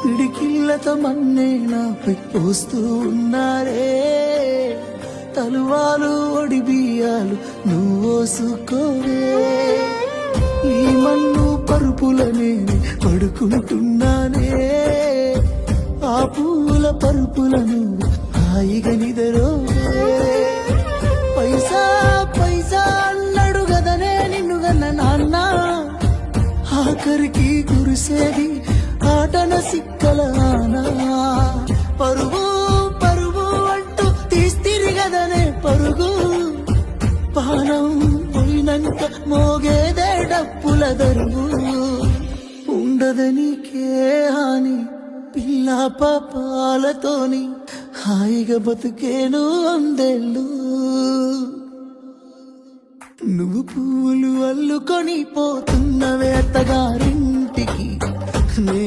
పిడికిళ్ళతో మన్నే నాపై పోస్తూ ఉన్నారే, తలువాలు ఒడి బియ్యాలు నువ్వోసుకోవే. ఈ మన్ను పరుపులనే పడుకుంటున్నానే, ఆ పూల పరుపులను హాయిగా నిదరోవే. పైసా పైసా అన్నాడు గదనే నిన్ను గన్న నాన్న, ఆఖరికి కురిసేది ఆటన సిక్కల ఆనా. పరువు పరువు అంటూ తీస్తిరిగదనే పరుగు, పానం పోయినంక మోగేదే డప్పుల దరువు. ఉండదనికే హాని పిల్ల పాపాలతోని, హాయిగా బతుకేను వందేళ్ళు. నువ్వు పూలు అల్లుకొని పోతున్నవే అత్తగారింటికి, నే